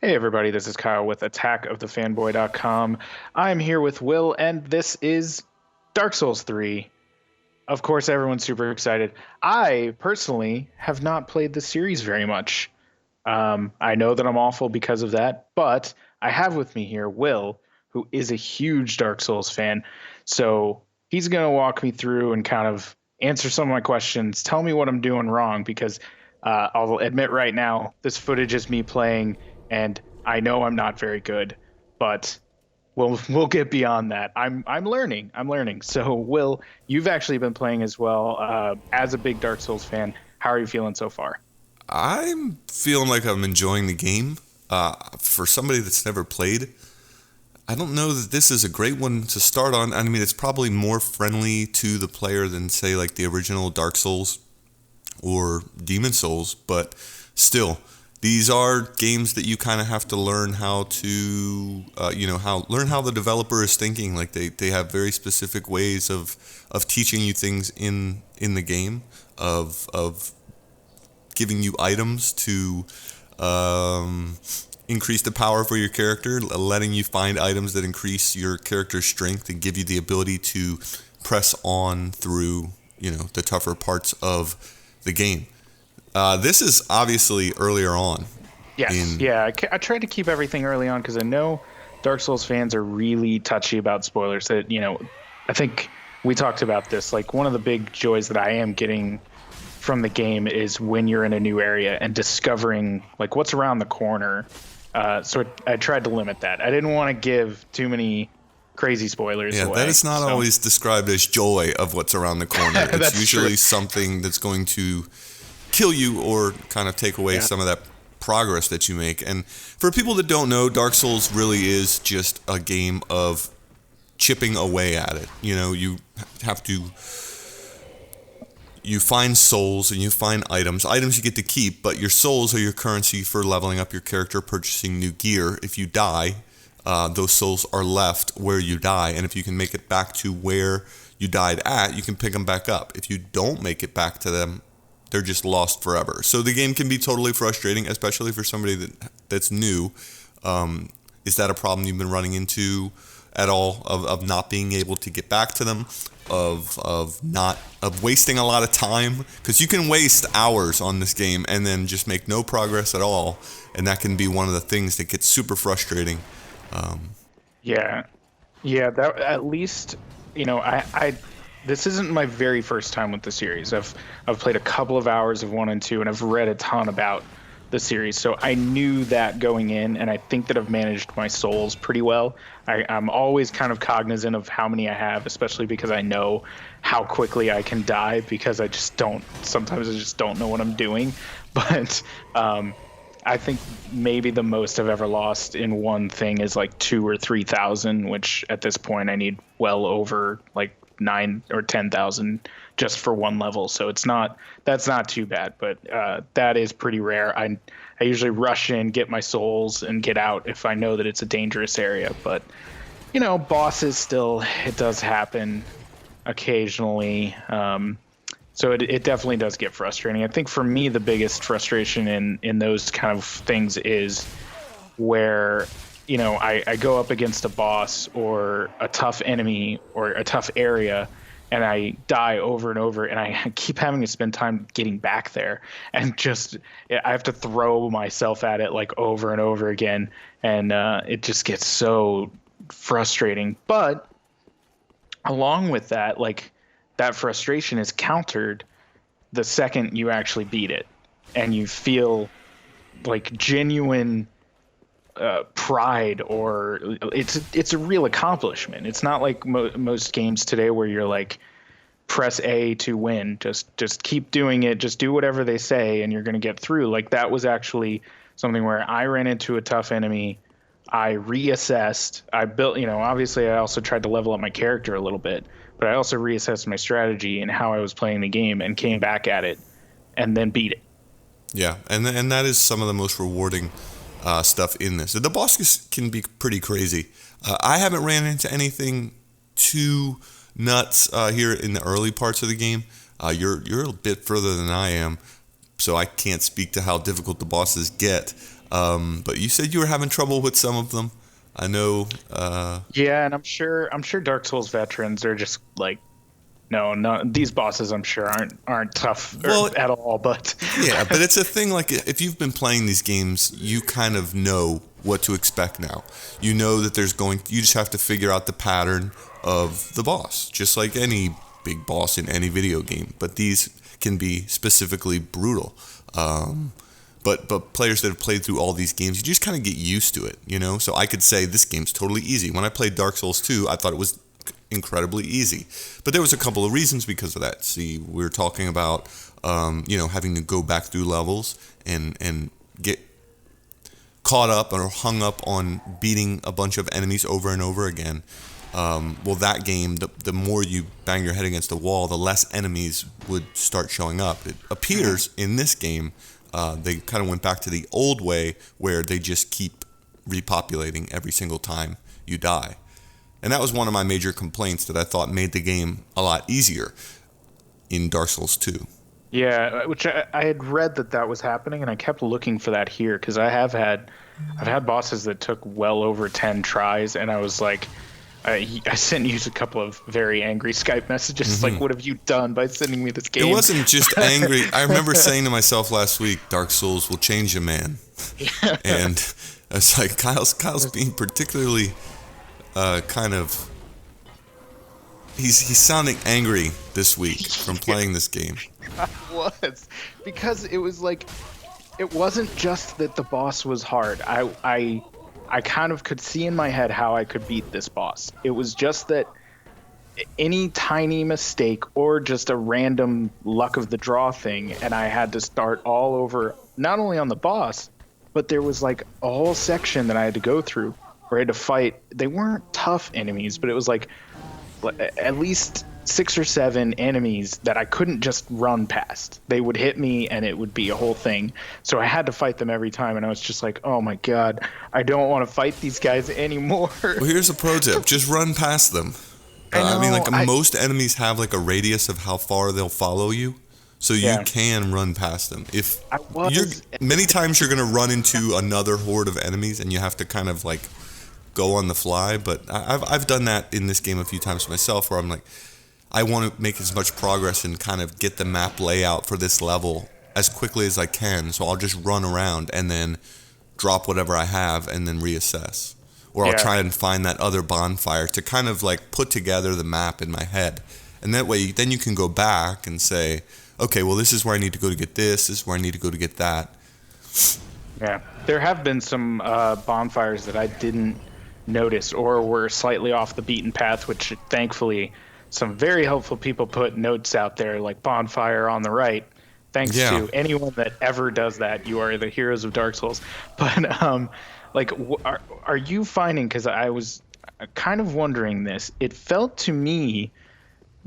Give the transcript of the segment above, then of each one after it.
Hey everybody, this is Kyle with attackofthefanboy.com. I'm here with Will, and this is Dark Souls 3. Of course, everyone's super excited. I personally have not played the series very much. I know that I'm awful because of that, but I have with me here Will, who is a huge Dark Souls fan. So he's going to walk me through and kind of answer some of my questions, tell me what I'm doing wrong, because I'll admit right now, this footage is me playing, and I know I'm not very good, but we'll get beyond that. I'm learning. I'm learning. So, Will, you've actually been playing as well. As a big Dark Souls fan, how are you feeling so far? I'm feeling like I'm enjoying the game. For somebody that's never played, I don't know that this is a great one to start on. I mean, it's probably more friendly to the player than, say, like the original Dark Souls or Demon Souls, but still, these are games that you kind of have to learn how to, learn how the developer is thinking. Like they have very specific ways of teaching you things in the game, of giving you items to increase the power for your character, letting you find items that increase your character's strength and give you the ability to press on through, the tougher parts of the game. This is obviously earlier on. Yes, yeah. I tried to keep everything early on because I know Dark Souls fans are really touchy about spoilers. That I think we talked about this. Like one of the big joys that I am getting from the game is when you're in a new area and discovering like what's around the corner. So I tried to limit that. I didn't want to give too many crazy spoilers away. That is not always described as joy of what's around the corner. It's usually something that's going to kill you or kind of take away some of that progress that you make. And for people that don't know, Dark Souls really is just a game of chipping away at it. You have to find souls and you find items you get to keep, but your souls are your currency for leveling up your character, purchasing new gear. If you die, those souls are left where you die, and if you can make it back to where you died at, you can pick them back up. If you don't make it back to them, they're just lost forever. So the game can be totally frustrating, especially for somebody that's new. Is that a problem you've been running into at all, of not being able to get back to them, of wasting a lot of time? Because you can waste hours on this game and then just make no progress at all, and that can be one of the things that gets super frustrating. That at least I this isn't my very first time with the series. I've played a couple of hours of 1 and 2, and I've read a ton about the series, so I knew that going in, and I think that I've managed my souls pretty well. I'm always kind of cognizant of how many I have, especially because I know how quickly I can die, because sometimes I just don't know what I'm doing. But I think maybe the most I've ever lost in one thing is like 2,000 or 3,000, which at this point I need well over like 9,000 or 10,000 just for one level. So that's not too bad, but that is pretty rare. I usually rush in, get my souls, and get out if I know that it's a dangerous area. But bosses still, it does happen occasionally. So it definitely does get frustrating. I think for me, the biggest frustration in those kind of things is where, I go up against a boss or a tough enemy or a tough area, and I die over and over, and I keep having to spend time getting back there, and I have to throw myself at it like over and over again, and it just gets so frustrating. But along with that, like, that frustration is countered the second you actually beat it, and you feel like genuine pride, or it's a real accomplishment. It's not like most games today where you're like, press A to win, just keep doing it, just do whatever they say and you're going to get through. Like, that was actually something where I ran into a tough enemy, I reassessed, I built, obviously I also tried to level up my character a little bit, but I also reassessed my strategy and how I was playing the game and came back at it and then beat it. Yeah, and that is some of the most rewarding stuff in this. The bosses can be pretty crazy. I haven't ran into anything too nuts here in the early parts of the game. You're a bit further than I am, so I can't speak to how difficult the bosses get. But you said you were having trouble with some of them. I know. Yeah, and I'm sure Dark Souls veterans are just like, no, these bosses I'm sure aren't tough Well, at all. But yeah, but it's a thing like if you've been playing these games, you kind of know what to expect now. You know that you just have to figure out the pattern of the boss, just like any big boss in any video game. But these can be specifically brutal. But players that have played through all these games, you just kind of get used to it, you know? So I could say this game's totally easy. When I played Dark Souls 2, I thought it was incredibly easy. But there was a couple of reasons because of that. See, we were talking about, having to go back through levels and get caught up or hung up on beating a bunch of enemies over and over again. Well, that game, the more you bang your head against the wall, the less enemies would start showing up. It appears in this game, they kind of went back to the old way where they just keep repopulating every single time you die. And that was one of my major complaints that I thought made the game a lot easier in Dark Souls 2. yeah, which I had read that was happening, and I kept looking for that here because I've had bosses that took well over 10 tries, and I was like, I sent you a couple of very angry Skype messages, like, what have you done by sending me this game? It wasn't just angry. I remember saying to myself last week, Dark Souls will change a man. Yeah. And it's like Kyle's being particularly kind of he's sounding angry this week from playing this game. I was, because it was like, it wasn't just that the boss was hard. I kind of could see in my head how I could beat this boss. It was just that any tiny mistake or just a random luck of the draw thing, and I had to start all over, not only on the boss, but there was like a whole section that I had to go through where I had to fight. They weren't tough enemies, but it was like at least 6 or 7 enemies that I couldn't just run past. They would hit me and it would be a whole thing. So I had to fight them every time, and I was just like, oh my god, I don't want to fight these guys anymore. Well, here's a pro tip. Just run past them. I mean, most enemies have like a radius of how far they'll follow you. So you can run past them. Many times you're going to run into another horde of enemies and you have to kind of like go on the fly. But I've done that in this game a few times myself where I'm like, I want to make as much progress and kind of get the map layout for this level as quickly as I can. So I'll just run around and then drop whatever I have and then reassess. Or I'll try and find that other bonfire to kind of like put together the map in my head. And that way, then you can go back and say, okay, well, this is where I need to go to get this is where I need to go to get that. Yeah, there have been some bonfires that I didn't notice or were slightly off the beaten path, which thankfully some very helpful people put notes out there like bonfire on the right. Thanks to anyone that ever does that. You are the heroes of Dark Souls. But like, are you finding, because I was kind of wondering this, it felt to me,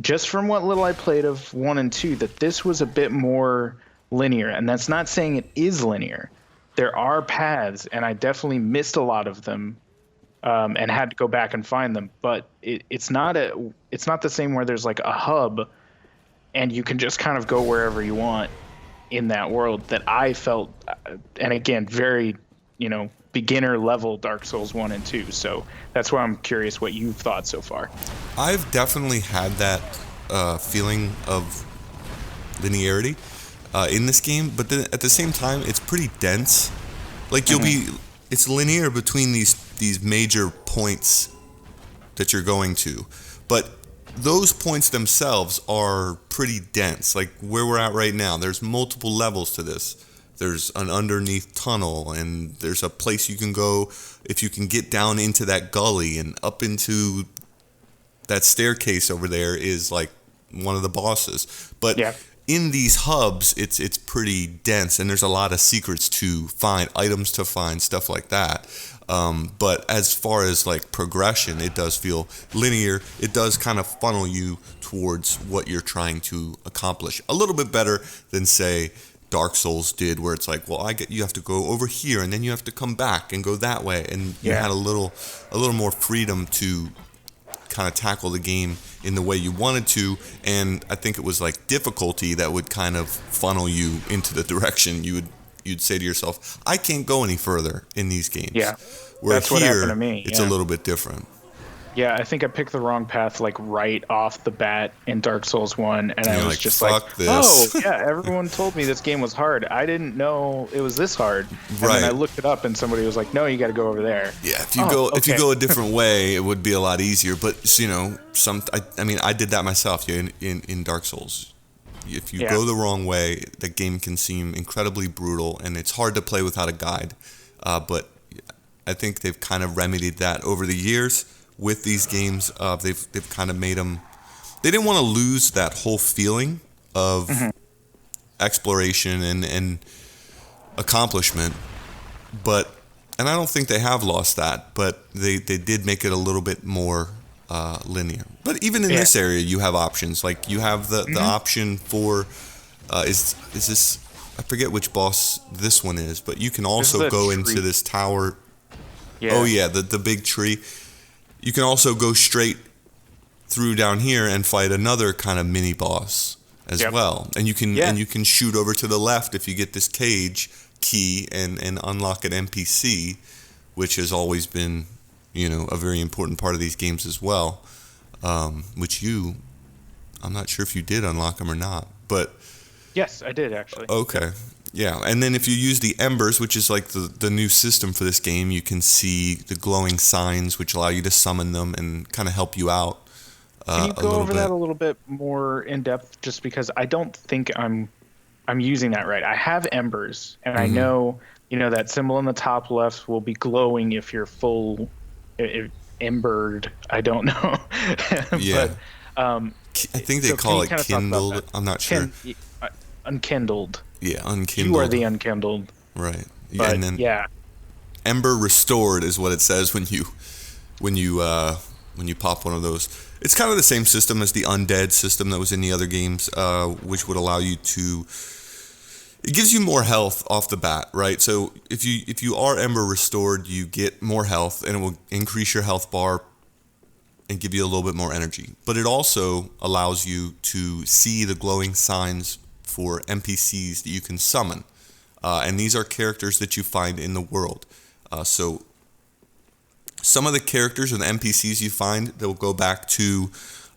just from what little I played of 1 and 2, that this was a bit more linear. And that's not saying it is linear. There are paths, and I definitely missed a lot of them and had to go back and find them. But it's not the same where there's like a hub and you can just kind of go wherever you want in that world that I felt, and again, very, beginner level Dark Souls 1 and 2. So that's why I'm curious what you've thought so far. I've definitely had that feeling of linearity in this game, but then at the same time, it's pretty dense. Like it's linear between these major points that you're going to, but those points themselves are pretty dense. Like where we're at right now, there's multiple levels to this. There's an underneath tunnel, and there's a place you can go if you can get down into that gully and up into that staircase over there is like one of the bosses. But in these hubs, it's pretty dense, and there's a lot of secrets to find, items to find, stuff like that. But as far as like progression, it does feel linear. It does kind of funnel you towards what you're trying to accomplish a little bit better than, say, Dark Souls did, where it's like, well, you have to go over here and then you have to come back and go that way, and you had a little more freedom to kind of tackle the game in the way you wanted to. And I think it was like difficulty that would kind of funnel you into the direction you would you'd say to yourself, I can't go any further in these games. Yeah, Where that's what happened here, to me. it's a little bit different. Yeah, I think I picked the wrong path like right off the bat in Dark Souls 1, and I you're was like, just "Fuck like, this." oh, yeah, everyone told me this game was hard. I didn't know it was this hard. And Right. then I looked it up, and somebody was like, no, you got to go over there. Yeah, if you okay. go a different way, it would be a lot easier. But you know, I mean, I did that myself. Yeah, in Dark Souls, if you go the wrong way, the game can seem incredibly brutal, and it's hard to play without a guide. But I think they've kind of remedied that over the years with these games. They've kind of made them. They didn't want to lose that whole feeling of exploration and accomplishment, and I don't think they have lost that, but they did make it a little bit more linear. But even in this area, you have options. Like you have the option for is this, I forget which boss this one is, but you can also go into this tower. Yeah. Oh yeah, the big tree. You can also go straight through down here and fight another kind of mini boss as well. And you can shoot over to the left if you get this cage key and unlock an NPC, which has always been, you know, a very important part of these games as well. Which I'm not sure if you did unlock them or not, but yes, I did actually. Okay. Yeah, and then if you use the embers, which is like the new system for this game, you can see the glowing signs, which allow you to summon them and kind of help you out. Can you go over that a little bit more in depth? Just because I don't think I'm using that right. I have embers, and I know that symbol in the top left will be glowing if you're full embered. I don't know. Yeah. But, I think they call it kindled. I'm not sure. Unkindled. Yeah, unkindled. You are the unkindled. Right. But, and then Ember restored is what it says when you pop one of those. It's kind of the same system as the undead system that was in the other games, which would allow you to. It gives you more health off the bat, right? So if you are Ember restored, you get more health, and it will increase your health bar and give you a little bit more energy. But it also allows you to see the glowing signs for NPCs that you can summon. And these are characters that you find in the world. So some of the characters or the NPCs you find, they'll go back to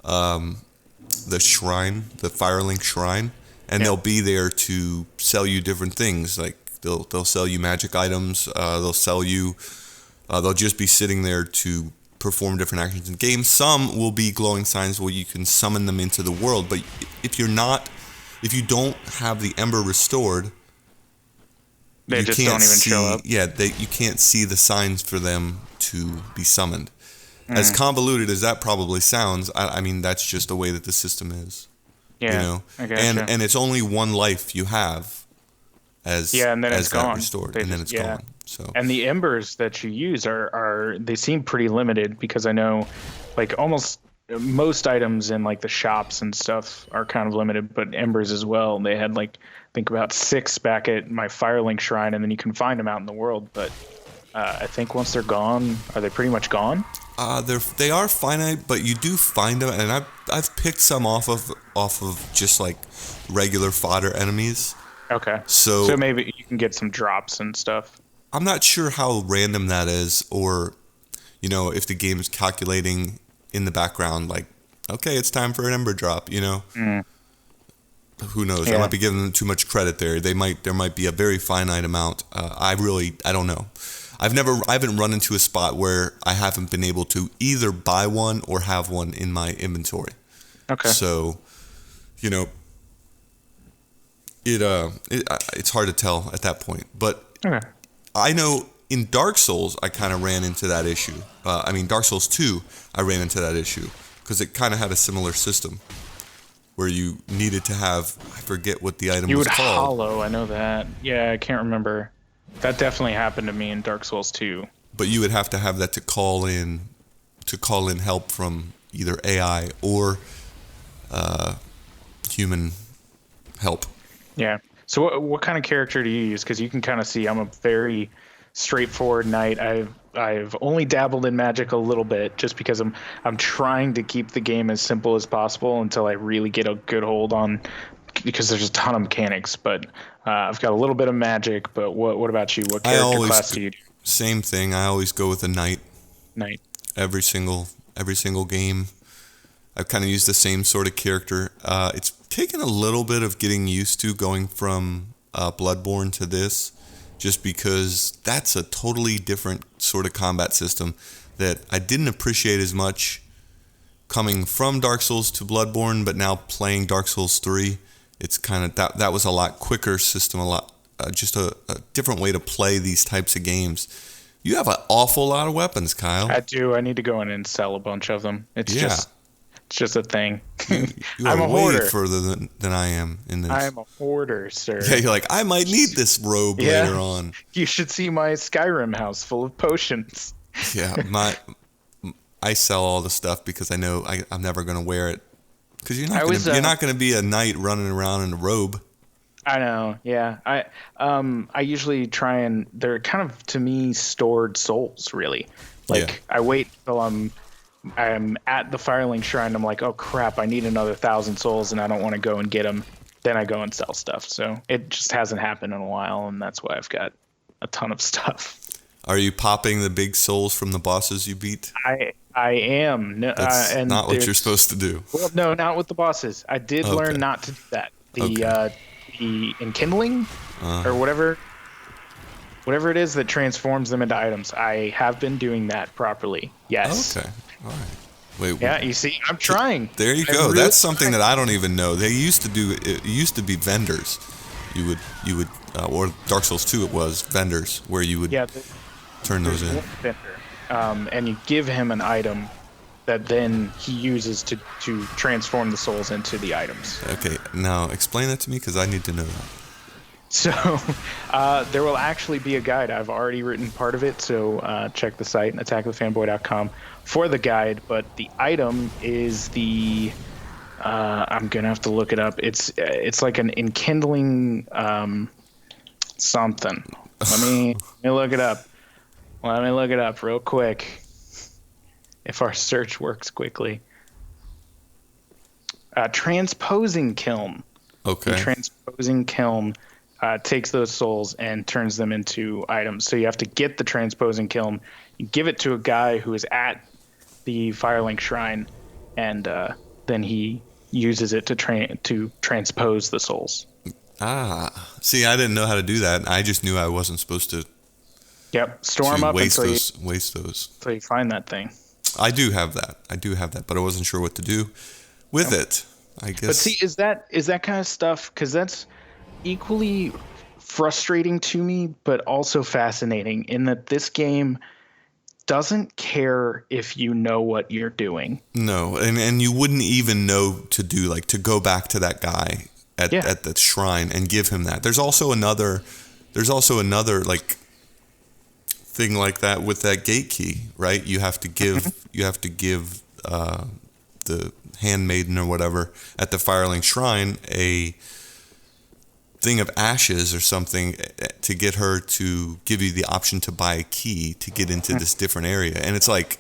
the shrine, the Firelink Shrine, and they'll be there to sell you different things. Like they'll sell you magic items. They'll just be sitting there to perform different actions in games. Some will be glowing signs where you can summon them into the world. But if you don't have the Ember restored, they just don't even show up. Yeah, you can't see the signs for them to be summoned. As convoluted as that probably sounds, I mean that's just the way that the system is. Yeah, you know, I gotcha. and it's only one life you have as and then it's gone. Restored, and then it's gone. So and the embers that you use are they seem pretty limited, because I know like almost most items in like the shops and stuff are kind of limited, but embers as well. They had like I think about 6 back at my Firelink Shrine, and then you can find them out in the world. But I think once they're gone, are they pretty much gone? They are finite, but you do find them, and I've picked some off of just like regular fodder enemies. Okay. So maybe you can get some drops and stuff. I'm not sure how random that is, or if the game is calculating in the background, like, okay, it's time for an ember drop. Who knows? I might be giving them too much credit there. There might be a very finite amount. I don't know. I haven't run into a spot where I haven't been able to either buy one or have one in my inventory. Okay. So, it's hard to tell at that point. But I know in Dark Souls, I kind of ran into that issue. Dark Souls 2, I ran into that issue because it kind of had a similar system where you needed to have, I forget what the item was called. You would hollow, I know that. Yeah, I can't remember. That definitely happened to me in Dark Souls 2. But you would have to have that to call in help from either AI or human help. Yeah. So what kind of character do you use? Because you can kind of see I'm a very straightforward knight. I've only dabbled in magic a little bit just because I'm trying to keep the game as simple as possible until I really get a good hold on because there's a ton of mechanics. But I've got a little bit of magic. But what about you? What I character always class do you do? same thing. I always go with a knight. Knight. Every single game. I've kind of used the same sort of character. It's taken a little bit of getting used to going from Bloodborne to this, just because that's a totally different sort of combat system that I didn't appreciate as much coming from Dark Souls to Bloodborne, but now playing Dark Souls 3, it's kind of that was a lot quicker system, a lot just a different way to play these types of games. You have an awful lot of weapons, Kyle. I do. I need to go in and sell a bunch of them. It's just a thing. You I'm are a way hoarder. further than I am in this. I'm a hoarder, sir. Yeah, you're like, I might need this robe later on. You should see my Skyrim house full of potions. Yeah, I sell all the stuff because I know I'm never going to wear it. Because you're not going to be a knight running around in a robe. I know, yeah. I usually try and they're kind of, to me, stored souls, really. I wait till I'm at the Firelink Shrine. I'm like, oh crap, I need another 1,000 souls, and I don't want to go and get them. Then I go and sell stuff. So it just hasn't happened in a while, and that's why I've got a ton of stuff. Are you popping the big souls from the bosses you beat? I am. That's and not what you're supposed to do. Well, no, not with the bosses. I did learn not to do that. The enkindling or whatever it is that transforms them into items. I have been doing that properly. Yes. Okay. All right. Wait. Yeah, you see, I'm trying. There you go. That's something that I don't even know. They used to do. It used to be vendors. You would, or Dark Souls 2, it was vendors where you would turn those in. Vendor, and you give him an item that then he uses to transform the souls into the items. Okay, now explain that to me because I need to know that. So there will actually be a guide. I've already written part of it, so check the site, attackthefanboy.com, for the guide. But the item is the I'm gonna have to look it up. It's like an enkindling something. Let me look it up. Let me look it up real quick. If our search works quickly. Transposing kiln. Okay. The transposing kiln takes those souls and turns them into items. So you have to get the transposing kiln, you give it to a guy who is at the Firelink Shrine, and then he uses it to transpose the souls. See, I didn't know how to do that. I just knew I wasn't supposed to. Yep, storm up waste until those. Until you find that thing. I do have that, but I wasn't sure what to do with it. I guess. But see, is that kind of stuff? Because that's equally frustrating to me, but also fascinating in that this game doesn't care if you know what you're doing. No, and you wouldn't even know to go back to that guy at the shrine and give him that. There's also another like thing like that with that gate key, right? You have to give the handmaiden or whatever at the Firelink Shrine a thing of ashes or something to get her to give you the option to buy a key to get into this different area. And it's like,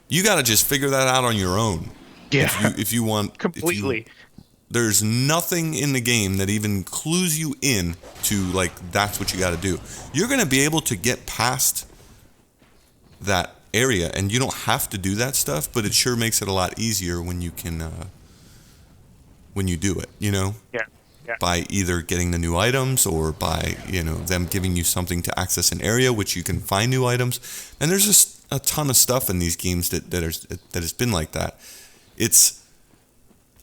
you got to just figure that out on your own. Yeah. If you want completely. There's nothing in the game that even clues you in to like, that's what you got to do. You're going to be able to get past that area and you don't have to do that stuff, but it sure makes it a lot easier when you can, when you do it, you know? Yeah. By either getting the new items or by, them giving you something to access an area which you can find new items. And there's just a ton of stuff in these games that has been like that. It's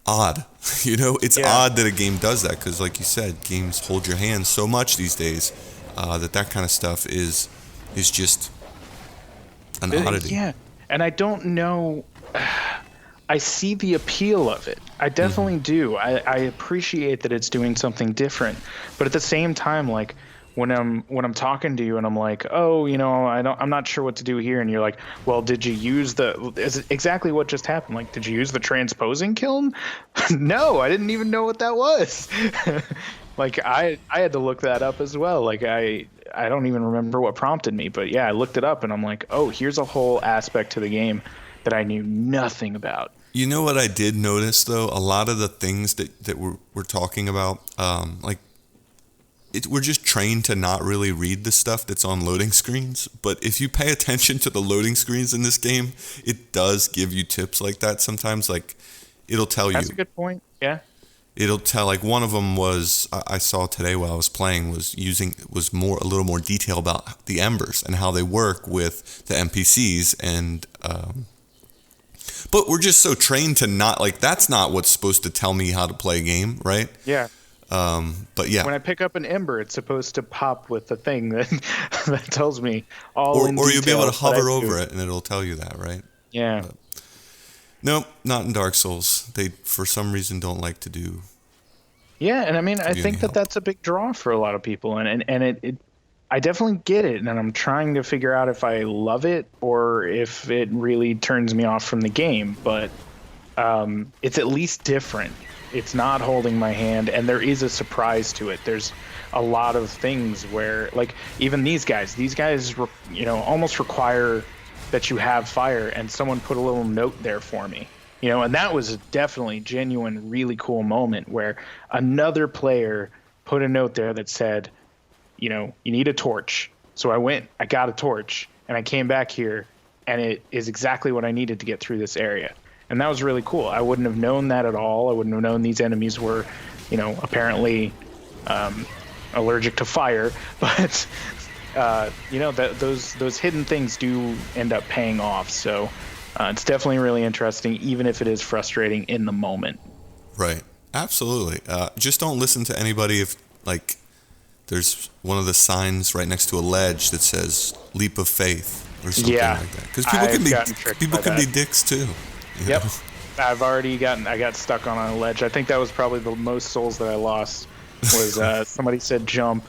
odd, it's odd that a game does that because, like you said, games hold your hand so much these days that kind of stuff is just an oddity. Yeah, and I don't know. I see the appeal of it. I definitely do. I appreciate that it's doing something different, but at the same time, like when I'm talking to you and I'm like, oh, I'm not sure what to do here, and you're like, well, did you use exactly what just happened? Like, did you use the transposing kiln? No, I didn't even know what that was. Like I had to look that up as well. Like I don't even remember what prompted me, but yeah, I looked it up and I'm like, oh, here's a whole aspect to the game that I knew nothing about. You know what I did notice though? A lot of the things that we're talking about, we're just trained to not really read the stuff that's on loading screens. But if you pay attention to the loading screens in this game, it does give you tips like that sometimes. Like it'll tell That's you. a good point. Yeah. It'll tell, like one of them was I saw today while I was playing was a little more detail about the embers and how they work with the NPCs and but we're just so trained to not like that's not what's supposed to tell me how to play a game, right? Yeah. But yeah. When I pick up an ember, it's supposed to pop with the thing that that tells me all Or in you'll be able to detail what I hover do. over it and it'll tell you that, right? Yeah. Nope, not in Dark Souls. They for some reason don't like to do. Yeah, and I mean, I Give you think any that help. that's a big draw for a lot of people, and it I definitely get it, and I'm trying to figure out if I love it or if it really turns me off from the game. But it's at least different. It's not holding my hand, and there is a surprise to it. There's a lot of things where, like, even these guys, almost require that you have fire, and someone put a little note there for me. And that was a definitely genuine, really cool moment where another player put a note there that said, you need a torch. So I got a torch, and I came back here, and it is exactly what I needed to get through this area. And that was really cool. I wouldn't have known that at all. I wouldn't have known these enemies were, apparently allergic to fire. But, those hidden things do end up paying off. So it's definitely really interesting, even if it is frustrating in the moment. Right. Absolutely. Just don't listen to anybody if like there's one of the signs right next to a ledge that says "leap of faith" or something like that. Because people can be dicks too. Yep. I got stuck on a ledge. I think that was probably the most souls that I lost was somebody said jump,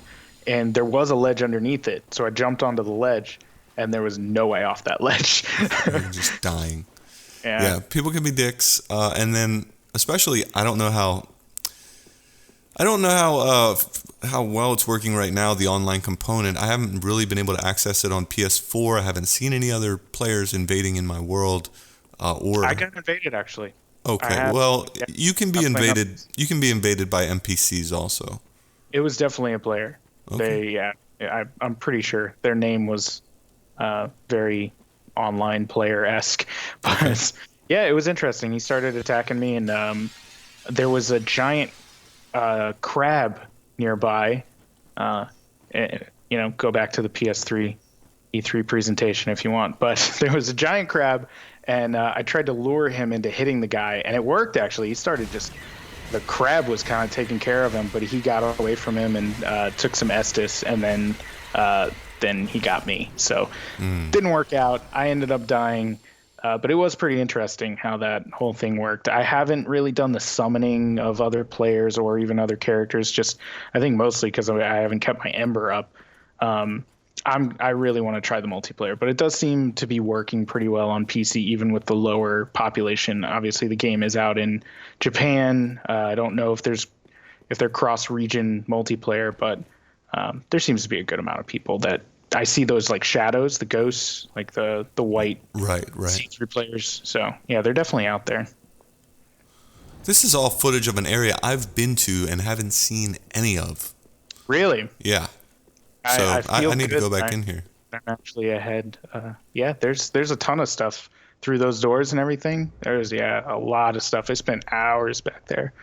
and there was a ledge underneath it. So I jumped onto the ledge, and there was no way off that ledge. You're just dying. Yeah. People can be dicks, and then especially I don't know how how well it's working right now. The online component, I haven't really been able to access it on PS4. I haven't seen any other players invading in my world. I got invaded actually. Okay, you can be invaded. You can be invaded by NPCs also. It was definitely a player. Okay. I'm pretty sure their name was very online player-esque. But yeah, it was interesting. He started attacking me, and there was a giant crab nearby. Go back to the PS3 E3 presentation if you want. But there was a giant crab, and I tried to lure him into hitting the guy, and it worked actually. The crab was kind of taking care of him, but he got away from him and took some Estus, and then he got me. So didn't work out. I ended up dying, but it was pretty interesting how that whole thing worked. I haven't really done the summoning of other players or even other characters, just I think mostly because I haven't kept my Ember up. I really want to try the multiplayer, but it does seem to be working pretty well on PC, even with the lower population. Obviously, the game is out in Japan. I don't know if they're cross-region multiplayer, but there seems to be a good amount of people that I see those like shadows, the ghosts, like the white right see-through players. So yeah, they're definitely out there. This is all footage of an area I've been to and haven't seen any of. Really? Yeah. So I need to go back in here. I'm actually ahead. There's a ton of stuff through those doors and everything. There's a lot of stuff. I spent hours back there.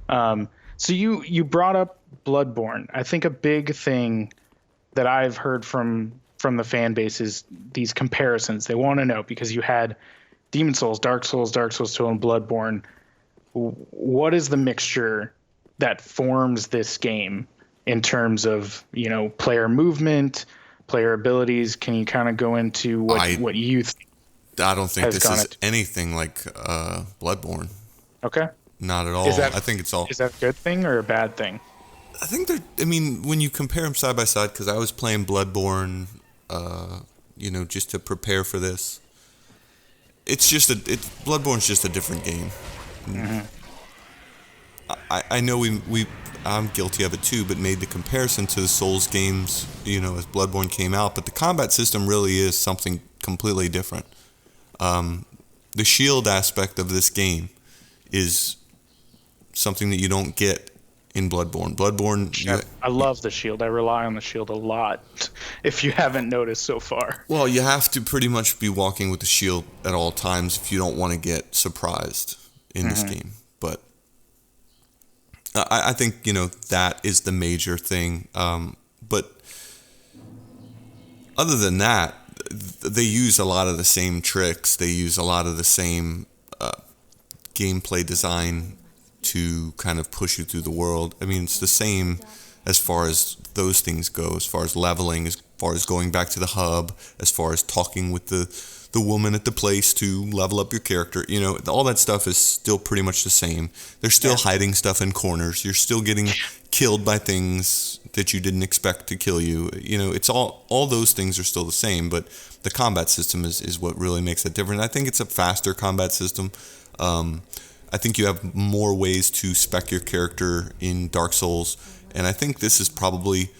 So you brought up Bloodborne. I think a big thing that I've heard from the fan base is these comparisons. They want to know, because you had Demon Souls, Dark Souls 2, and Bloodborne. What is the mixture that forms this game in terms of, player movement, player abilities? Can you kind of go into what you think? I don't think this is anything like Bloodborne. Okay. Not at all. I think it's all. Is that a good thing or a bad thing? I think when you compare them side by side, because I was playing Bloodborne, just to prepare for this. Bloodborne's just a different game. Mm-hmm. I know I'm guilty of it too, but made the comparison to the Souls games, as Bloodborne came out. But the combat system really is something completely different. the shield aspect of this game is something that you don't get in Bloodborne. I love the shield. I rely on the shield a lot. If you haven't noticed so far. Well, you have to pretty much be walking with the shield at all times if you don't want to get surprised in this game. But I think, that is the major thing. But other than that, they use a lot of the same tricks. They use a lot of the same gameplay design to kind of push you through the world. I mean, it's the same as far as those things go, as far as leveling, as far as going back to the hub, as far as talking with the woman at the place to level up your character. All that stuff is still pretty much the same. They're still hiding stuff in corners. You're still getting killed by things that you didn't expect to kill you. It's all those things are still the same, but the combat system is what really makes it different. I think it's a faster combat system. I think you have more ways to spec your character in Dark Souls, and I think this is probably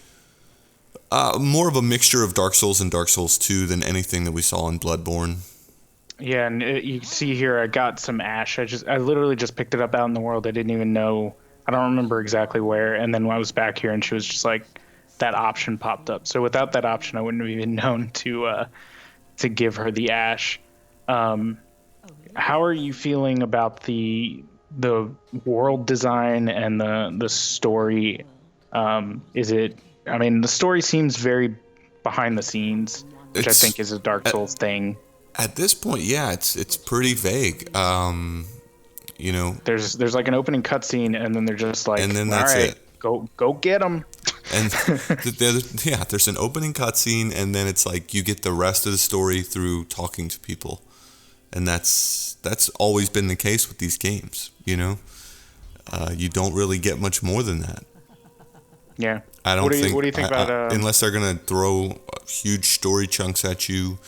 more of a mixture of Dark Souls and Dark Souls 2 than anything that we saw in Bloodborne. Yeah, and you see here I got some ash. I literally just picked it up out in the world. I didn't even know. I don't remember exactly where. And then when I was back here, and she was just like, that option popped up. So without that option, I wouldn't have even known to give her the ash. How are you feeling about the world design and the story? The story seems very behind the scenes, which I think is a Dark Souls thing. At this point, yeah, it's pretty vague. There's like an opening cutscene, and then they're just like, and then that's all right, it. Go get them. And there's an opening cutscene, and then it's like you get the rest of the story through talking to people, and that's always been the case with these games. You don't really get much more than that. Yeah. I don't think. What do you think about unless they're gonna throw huge story chunks at you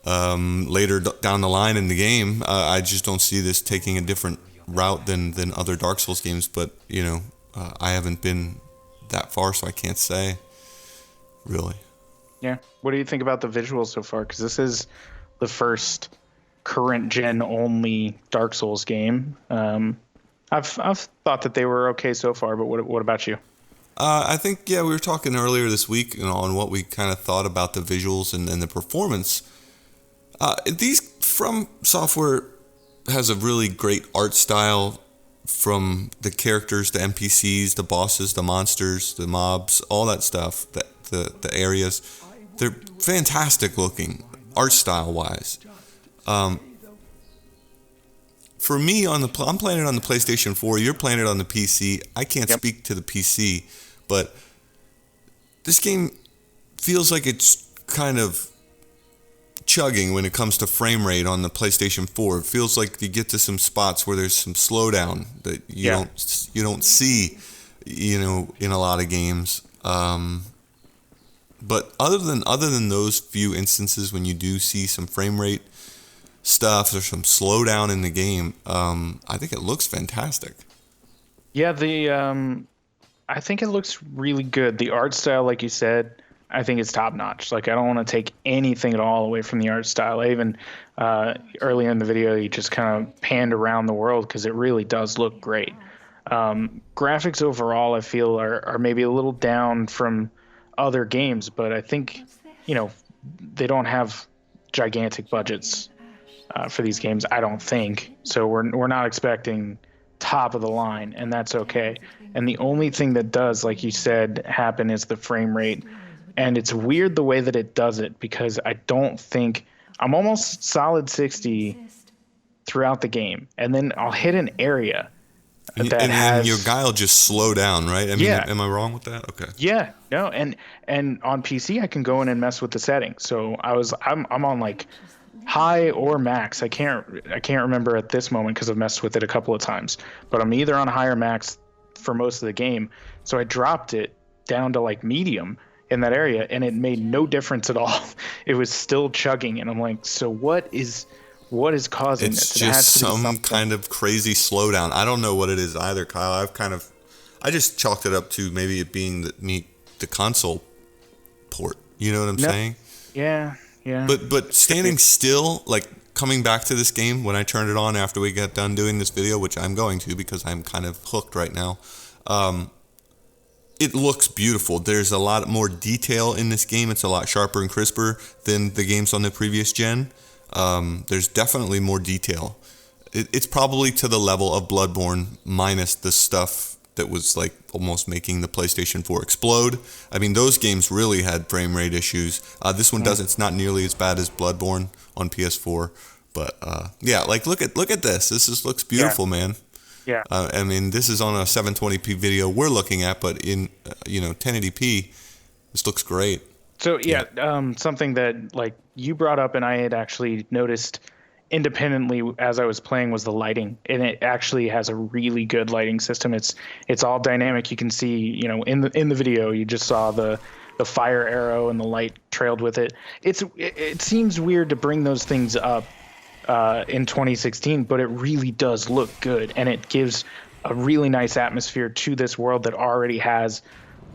later down the line in the game? I just don't see this taking a different route than other Dark Souls games. But I haven't been that far, so I can't say really. Yeah. What do you think about the visuals so far? Because this is the first current gen only Dark Souls game. I've thought that they were okay so far, but what about you? I think, we were talking earlier this week on what we kind of thought about the visuals and the performance. These From Software has a really great art style, from the characters, the NPCs, the bosses, the monsters, the mobs, all that stuff, the areas. They're fantastic looking, art style wise. For me, I'm playing it on the PlayStation 4. You're playing it on the PC. I can't speak to the PC, but this game feels like it's kind of chugging when it comes to frame rate on the PlayStation 4. It feels like you get to some spots where there's some slowdown that you don't see, in a lot of games. But other than those few instances when you do see some frame rate stuff, there's some slowdown in the game. I think it looks fantastic. Yeah, I think it looks really good. The art style, like you said, I think it's top notch. Like, I don't want to take anything at all away from the art style. I even earlier in the video, you just kind of panned around the world because it really does look great. Graphics overall, I feel are maybe a little down from other games, but I think they don't have gigantic budgets for these games, I don't think. So we're not expecting top of the line, and that's okay. And the only thing that does, like you said, happen is the frame rate. And it's weird the way that it does it, because I don't think I'm almost solid 60 throughout the game, and then I'll hit an area and your guy will just slow down, right? I mean, am I wrong with that? Okay. Yeah, no, and on PC I can go in and mess with the settings. So I'm on like high or max. I can't remember at this moment because I've messed with it a couple of times, but I'm either on high or max for most of the game. So I dropped it down to like medium in that area, and it made no difference at all. It was still chugging, and I'm like, so what is causing this? It's just some kind of crazy slowdown. I don't know what it is either, Kyle. I just chalked it up to maybe it being the console port. You know what I'm saying? Yeah. But standing still, like coming back to this game when I turned it on after we got done doing this video, which I'm going to because I'm kind of hooked right now. It looks beautiful. There's a lot more detail in this game. It's a lot sharper and crisper than the games on the previous gen. There's definitely more detail. It's probably to the level of Bloodborne minus the stuff that was like almost making the PlayStation 4 explode. I mean, those games really had frame rate issues. This one doesn't. It's not nearly as bad as Bloodborne on PS4. But yeah, like look at this. This just looks beautiful, man. Yeah. I mean, this is on a 720p video we're looking at, but in 1080p, this looks great. So something that like you brought up and I had actually noticed independently as I was playing was the lighting, and it actually has a really good lighting system. It's all dynamic. You can see, in the video you just saw the fire arrow and the light trailed with it. It seems weird to bring those things up in 2016, but it really does look good, and it gives a really nice atmosphere to this world that already has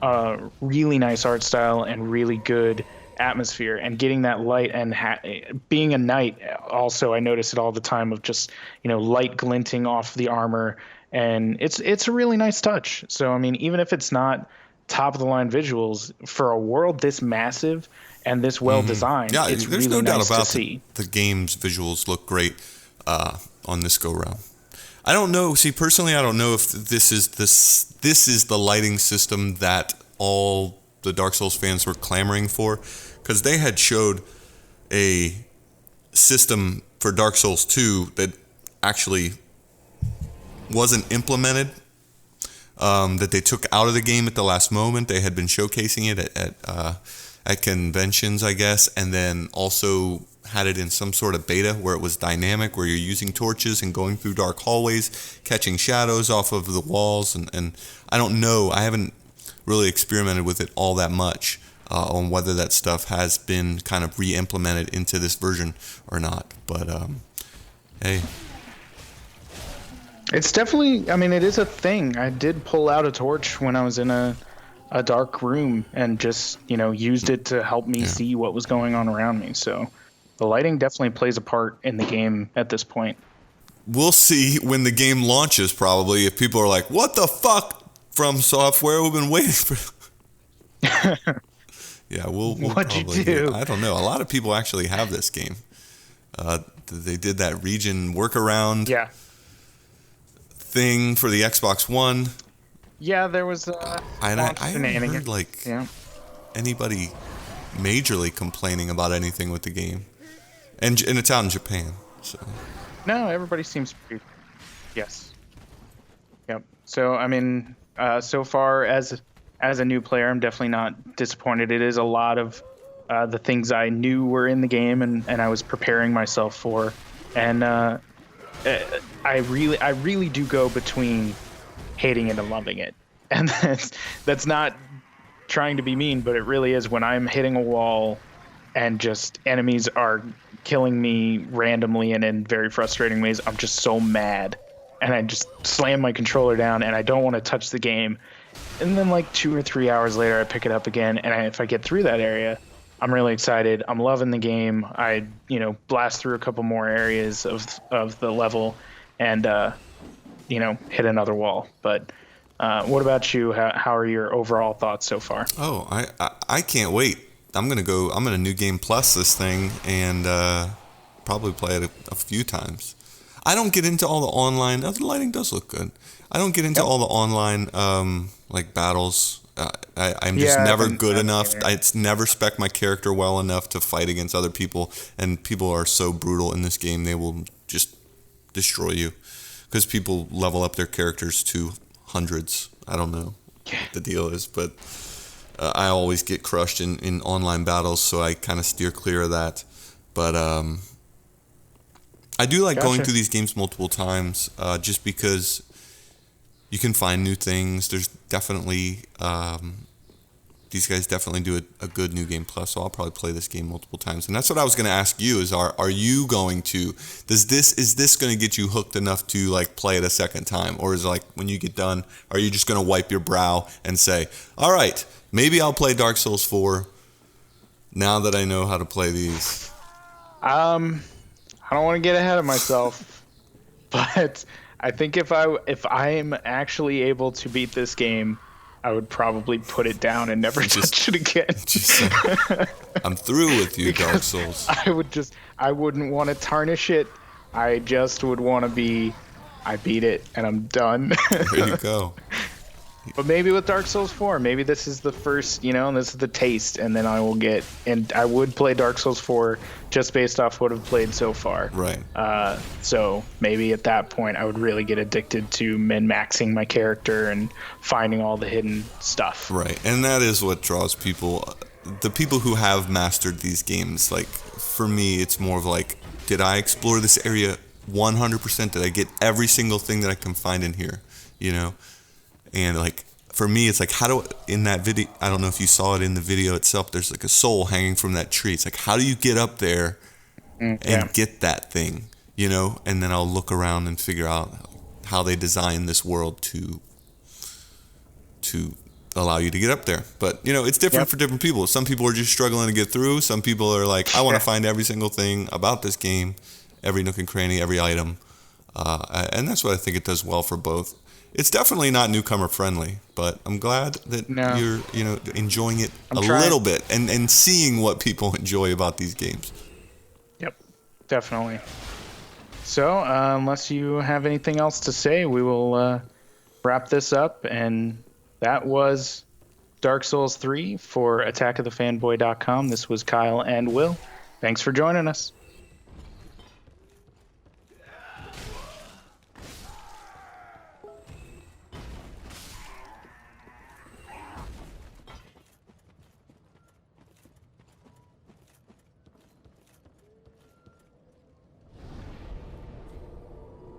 a really nice art style and really good atmosphere. And getting that light and being a knight also, I notice it all the time of just light glinting off the armor, and it's a really nice touch. So I mean, even if it's not top of the line visuals for a world this massive and this well designed, it's there's really no nice doubt about to see. the game's visuals look great on this go round. I don't know. See, personally, I don't know if this is the lighting system that all the Dark Souls fans were clamoring for, because they had showed a system for Dark Souls 2 that actually wasn't implemented, that they took out of the game at the last moment. They had been showcasing it at conventions, I guess, and then also had it in some sort of beta where it was dynamic, where you're using torches and going through dark hallways, catching shadows off of the walls, and I don't know. I haven't really experimented with it all that much on whether that stuff has been kind of re-implemented into this version or not. But hey. It's definitely, I mean, it is a thing. I did pull out a torch when I was in a dark room and just, used it to help me see what was going on around me. So the lighting definitely plays a part in the game at this point. We'll see when the game launches, probably, if people are like, what the fuck, From Software? We've been waiting for... Yeah, we'll What'd probably you do? I don't know. A lot of people actually have this game. They did that region workaround thing for the Xbox One. Yeah, there was I haven't heard like anybody majorly complaining about anything with the game, and it's out in Japan. So no, everybody seems pretty. Yes. Yep. So I mean, so far as a new player, I'm definitely not disappointed. It is a lot of the things I knew were in the game, and I was preparing myself for, and I really do go between hating it and loving it. And that's not trying to be mean, but it really is. When I'm hitting a wall and just enemies are killing me randomly and in very frustrating ways, I'm just so mad, and I just slam my controller down and I don't want to touch the game. And then like 2 or 3 hours later, I pick it up again, and if I get through that area, I'm really excited. I'm loving the game. I blast through a couple more areas of the level, and hit another wall. But what about you? How are your overall thoughts so far? Oh, I can't wait. I'm gonna New Game Plus this thing and probably play it a few times. I don't get into all the online. The lighting does look good. I don't get into all the online like battles. I'm just never good enough. I never spec my character well enough to fight against other people, and people are so brutal in this game. They will just destroy you because people level up their characters to hundreds. I don't know what the deal is, but I always get crushed in online battles, so I kind of steer clear of that. But I do like going through these games multiple times just because you can find new things. There's definitely these guys definitely do a good New Game Plus, so I'll probably play this game multiple times. And that's what I was going to ask you: is are you going to? Is this going to get you hooked enough to like play it a second time, or is it like when you get done, are you just going to wipe your brow and say, "All right, maybe I'll play Dark Souls 4 now that I know how to play these"? I don't want to get ahead of myself, but I think if I'm actually able to beat this game, I would probably put it down and never touch it again. I'm through with you, Dark Souls. I wouldn't want to tarnish it. I just would want to be, I beat it and I'm done. There you go. But maybe with Dark Souls 4, maybe this is the first, this is the taste, and then I would play Dark Souls 4 just based off what I've played so far. Right. So maybe at that point I would really get addicted to min-maxing my character and finding all the hidden stuff. Right, and that is what draws people, the people who have mastered these games. Like, for me, it's more of like, did I explore this area 100%? Did I get every single thing that I can find in here, And like, for me, it's like, in that video, I don't know if you saw it in the video itself, there's like a soul hanging from that tree. It's like, how do you get up there and get that thing, And then I'll look around and figure out how they designed this world to allow you to get up there. But, it's different for different people. Some people are just struggling to get through. Some people are like, I want to find every single thing about this game, every nook and cranny, every item. And that's what I think it does well for both. It's definitely not newcomer friendly, but I'm glad that you're, enjoying it little bit and seeing what people enjoy about these games. Yep, definitely. So, unless you have anything else to say, we will wrap this up. And that was Dark Souls 3 for attackofthefanboy.com. This was Kyle and Will. Thanks for joining us.